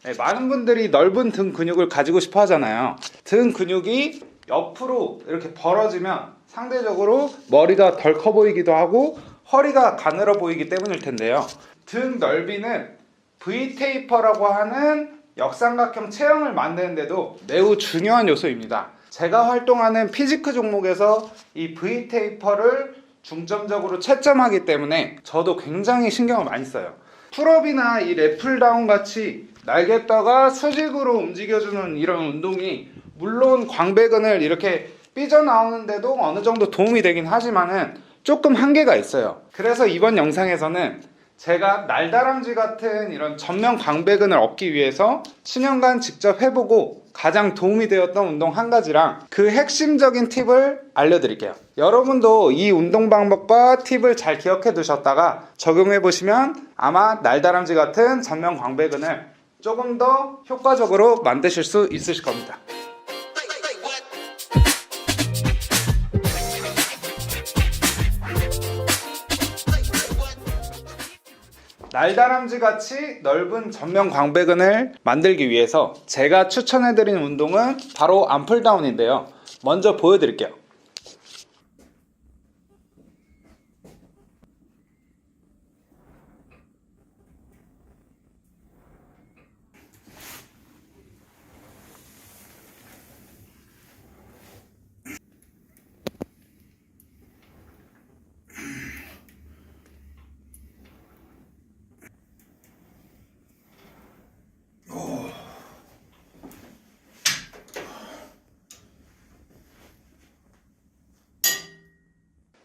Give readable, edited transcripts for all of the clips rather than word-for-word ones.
네, 많은 분들이 넓은 등 근육을 가지고 싶어 하잖아요. 등 근육이 옆으로 이렇게 벌어지면 상대적으로 머리가 덜 커 보이기도 하고 허리가 가늘어 보이기 때문일 텐데요. 등 넓이는 V테이퍼라고 하는 역삼각형 체형을 만드는데도 매우 중요한 요소입니다. 제가 활동하는 피지크 종목에서 이 V테이퍼를 중점적으로 채점하기 때문에 저도 굉장히 신경을 많이 써요. 풀업이나 이 랩풀다운 같이 날개뼈가 수직으로 움직여주는 이런 운동이 물론 광배근을 이렇게 삐져나오는데도 어느 정도 도움이 되긴 하지만은 조금 한계가 있어요. 그래서 이번 영상에서는 제가 날다람쥐 같은 이런 전면 광배근을 얻기 위해서 수년간 직접 해보고 가장 도움이 되었던 운동 한 가지랑 그 핵심적인 팁을 알려드릴게요. 여러분도 이 운동 방법과 팁을 잘 기억해 두셨다가 적용해 보시면 아마 날다람쥐 같은 전면 광배근을 조금 더 효과적으로 만드실 수 있으실 겁니다. 날다람쥐 같이 넓은 전면 광배근을 만들기 위해서 제가 추천해드리는 운동은 바로 암풀다운인데요. 먼저 보여드릴게요.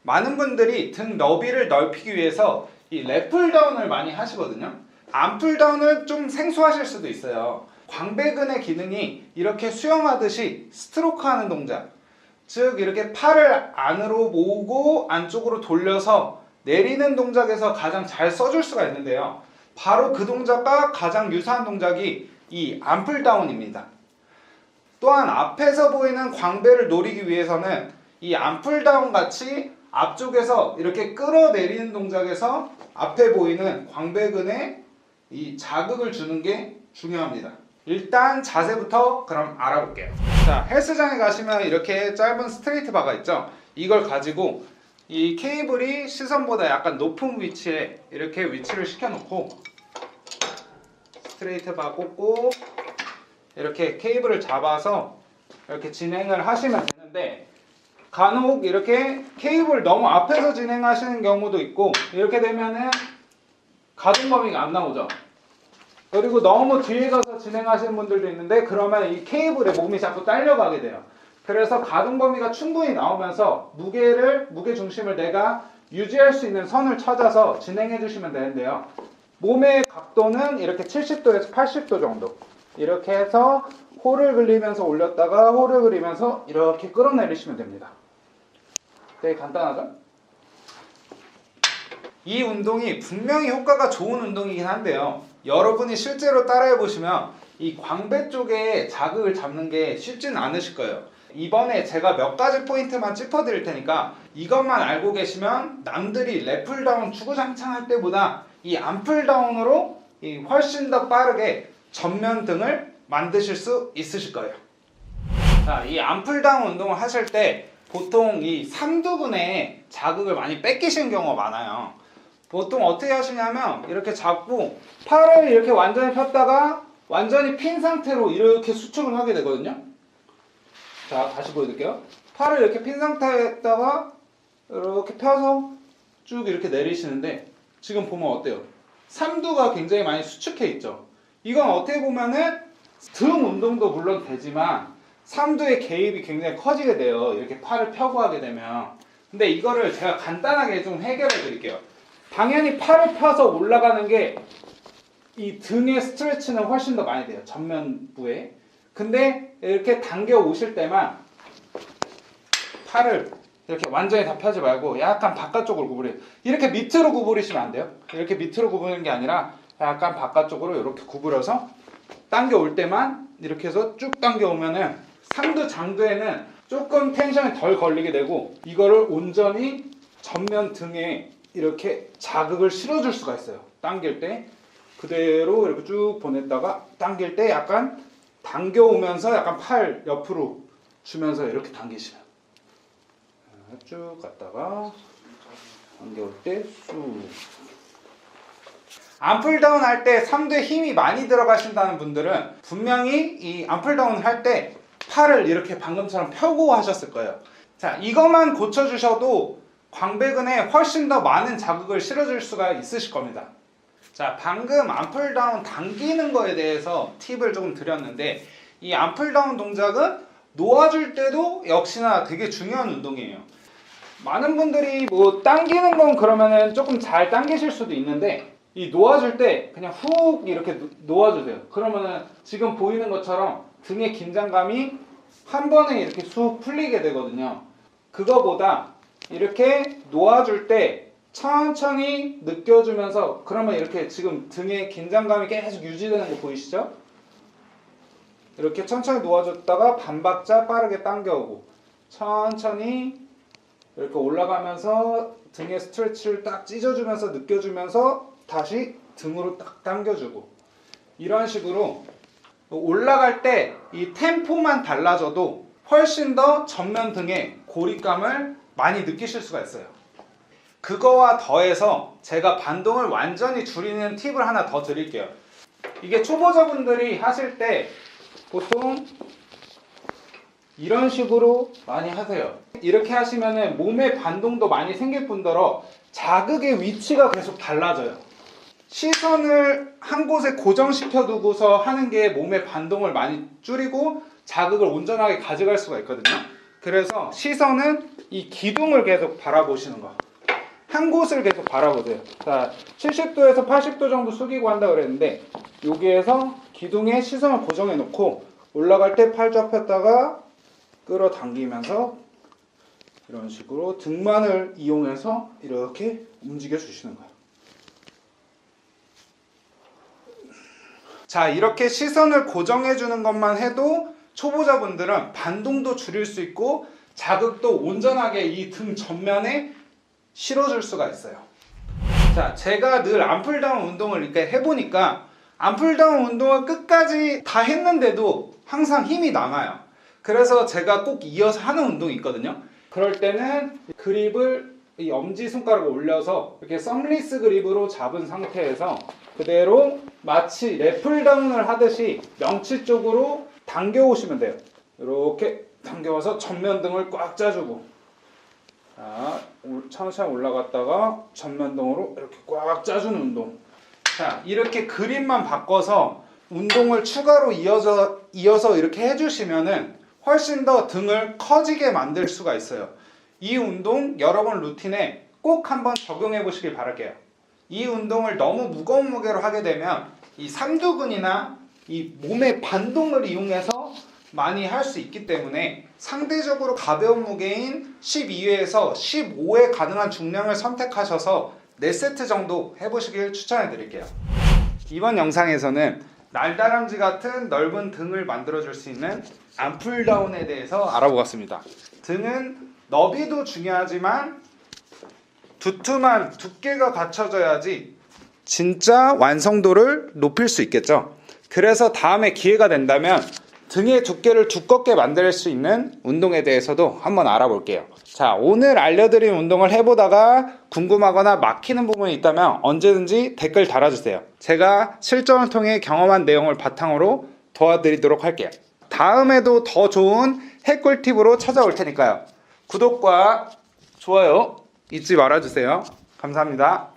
많은 분들이 등 너비를 넓히기 위해서 이 랩풀다운을 많이 하시거든요. 암풀다운을 좀 생소하실 수도 있어요. 광배근의 기능이 이렇게 수영하듯이 스트로크하는 동작, 즉 이렇게 팔을 안으로 모으고 안쪽으로 돌려서 내리는 동작에서 가장 잘 써줄 수가 있는데요. 바로 그 동작과 가장 유사한 동작이 이 암풀다운입니다. 또한 앞에서 보이는 광배를 노리기 위해서는 이 암풀다운 같이 앞쪽에서 이렇게 끌어내리는 동작에서 앞에 보이는 광배근에 이 자극을 주는 게 중요합니다. 일단 자세부터 그럼 알아볼게요. 자, 헬스장에 가시면 이렇게 짧은 스트레이트 바가 있죠. 이걸 가지고 이 케이블이 시선보다 약간 높은 위치에 이렇게 위치를 시켜놓고 스트레이트 바 꽂고 이렇게 케이블을 잡아서 이렇게 진행을 하시면 되는데, 간혹 이렇게 케이블 너무 앞에서 진행하시는 경우도 있고 이렇게 되면은 가동 범위가 안 나오죠. 그리고 너무 뒤에 가서 진행하시는 분들도 있는데 그러면 이 케이블에 몸이 자꾸 딸려가게 돼요. 그래서 가동 범위가 충분히 나오면서 무게 중심을 내가 유지할 수 있는 선을 찾아서 진행해 주시면 되는데요. 몸의 각도는 이렇게 70도에서 80도 정도 이렇게 해서 홀을 그리면서 올렸다가 홀을 그리면서 이렇게 끌어내리시면 됩니다. 되게 간단하죠? 이 운동이 분명히 효과가 좋은 운동이긴 한데요. 여러분이 실제로 따라해 보시면 이 광배 쪽에 자극을 잡는 게 쉽진 않으실 거예요. 이번에 제가 몇 가지 포인트만 짚어드릴 테니까 이것만 알고 계시면 남들이 랩풀다운 주구장창 할 때보다 이 암풀다운으로 훨씬 더 빠르게 전면 등을 만드실 수 있으실 거예요. 자, 이 암풀다운 운동을 하실 때 보통 이 삼두근에 자극을 많이 뺏기시는 경우가 많아요. 보통 어떻게 하시냐면 이렇게 잡고 팔을 이렇게 완전히 폈다가 완전히 핀 상태로 이렇게 수축을 하게 되거든요. 자, 다시 보여드릴게요. 팔을 이렇게 핀 상태에다가 이렇게 펴서 쭉 이렇게 내리시는데 지금 보면 어때요? 삼두가 굉장히 많이 수축해 있죠. 이건 어떻게 보면은 등 운동도 물론 되지만 삼두의 개입이 굉장히 커지게 돼요. 이렇게 팔을 펴고 하게 되면. 근데 이거를 제가 간단하게 좀 해결해 드릴게요. 당연히 팔을 펴서 올라가는 게 이 등의 스트레치는 훨씬 더 많이 돼요. 전면부에. 근데 이렇게 당겨 오실 때만 팔을 이렇게 완전히 다 펴지 말고 약간 바깥쪽으로 구부려요. 이렇게 밑으로 구부리시면 안 돼요. 이렇게 밑으로 구부리는 게 아니라 약간 바깥쪽으로 이렇게 구부려서 당겨 올 때만 이렇게 해서 쭉 당겨 오면은 삼두 장두에는 조금 텐션이 덜 걸리게 되고 이거를 온전히 전면 등에 이렇게 자극을 실어줄 수가 있어요. 당길 때. 그대로 이렇게 쭉 보냈다가 당길 때 약간 당겨오면서 약간 팔 옆으로 주면서 이렇게 당기시면 쭉 갔다가 당겨올 때 쑥. 암풀다운 할 때 3두에 힘이 많이 들어가신다는 분들은 분명히 이 암풀다운 할 때 팔을 이렇게 방금처럼 펴고 하셨을 거예요. 자, 이것만 고쳐주셔도 광배근에 훨씬 더 많은 자극을 실어줄 수가 있으실 겁니다. 자, 방금 암풀다운 당기는 거에 대해서 팁을 조금 드렸는데 이 암풀다운 동작은 놓아줄 때도 역시나 되게 중요한 운동이에요. 많은 분들이 뭐 당기는 건 그러면은 조금 잘 당기실 수도 있는데 이 놓아줄 때 그냥 훅 이렇게 놓아주세요. 그러면은 지금 보이는 것처럼 등의 긴장감이 한 번에 이렇게 쑥 풀리게 되거든요. 그거보다 이렇게 놓아줄 때 천천히 느껴주면서 그러면 이렇게 지금 등의 긴장감이 계속 유지되는 거 보이시죠? 이렇게 천천히 놓아줬다가 반박자 빠르게 당겨오고 천천히 이렇게 올라가면서 등의 스트레치를 딱 찢어주면서 느껴주면서 다시 등으로 딱 당겨주고 이런 식으로 올라갈 때 이 템포만 달라져도 훨씬 더 전면 등의 고립감을 많이 느끼실 수가 있어요. 그거와 더해서 제가 반동을 완전히 줄이는 팁을 하나 더 드릴게요. 이게 초보자분들이 하실 때 보통 이런 식으로 많이 하세요. 이렇게 하시면은 몸의 반동도 많이 생길 뿐더러 자극의 위치가 계속 달라져요. 시선을 한 곳에 고정시켜 두고서 하는 게 몸의 반동을 많이 줄이고 자극을 온전하게 가져갈 수가 있거든요. 그래서 시선은 이 기둥을 계속 바라보시는 거. 한 곳을 계속 바라보세요. 자, 70도에서 80도 정도 숙이고 한다 그랬는데 여기에서 기둥에 시선을 고정해 놓고 올라갈 때 팔 쫙 폈다가 끌어당기면서 이런 식으로 등만을 이용해서 이렇게 움직여 주시는 거예요. 자, 이렇게 시선을 고정해 주는 것만 해도 초보자분들은 반동도 줄일 수 있고 자극도 온전하게 이 등 전면에 실어줄 수가 있어요. 자, 제가 늘 암풀다운 운동을 이렇게 해보니까 암풀다운 운동을 끝까지 다 했는데도 항상 힘이 남아요. 그래서 제가 꼭 이어서 하는 운동이 있거든요. 그럴 때는 그립을 이 엄지손가락을 올려서 이렇게 썸리스 그립으로 잡은 상태에서 그대로 마치 랩풀다운을 하듯이 명치 쪽으로 당겨 오시면 돼요. 이렇게 당겨와서 전면 등을 꽉 짜주고 자, 천천히 올라갔다가 전면 등으로 이렇게 꽉 짜주는 운동. 자, 이렇게 그립만 바꿔서 운동을 추가로 이어서 이렇게 해주시면은 훨씬 더 등을 커지게 만들 수가 있어요. 이 운동 여러분 루틴에 꼭 한번 적용해 보시길 바랄게요. 이 운동을 너무 무거운 무게로 하게 되면 이 삼두근이나 이 몸의 반동을 이용해서 많이 할 수 있기 때문에 상대적으로 가벼운 무게인 12회에서 15회 가능한 중량을 선택하셔서 4세트 정도 해보시길 추천해 드릴게요. 이번 영상에서는 날다람쥐 같은 넓은 등을 만들어줄 수 있는 암풀다운에 대해서 알아보았습니다. 등은 너비도 중요하지만 두툼한 두께가 갖춰져야지 진짜 완성도를 높일 수 있겠죠. 그래서 다음에 기회가 된다면 등의 두께를 두껍게 만들 수 있는 운동에 대해서도 한번 알아볼게요. 자, 오늘 알려드린 운동을 해보다가 궁금하거나 막히는 부분이 있다면 언제든지 댓글 달아주세요. 제가 실전을 통해 경험한 내용을 바탕으로 도와드리도록 할게요. 다음에도 더 좋은 핵꿀팁으로 찾아올 테니까요. 구독과 좋아요 잊지 말아주세요. 감사합니다.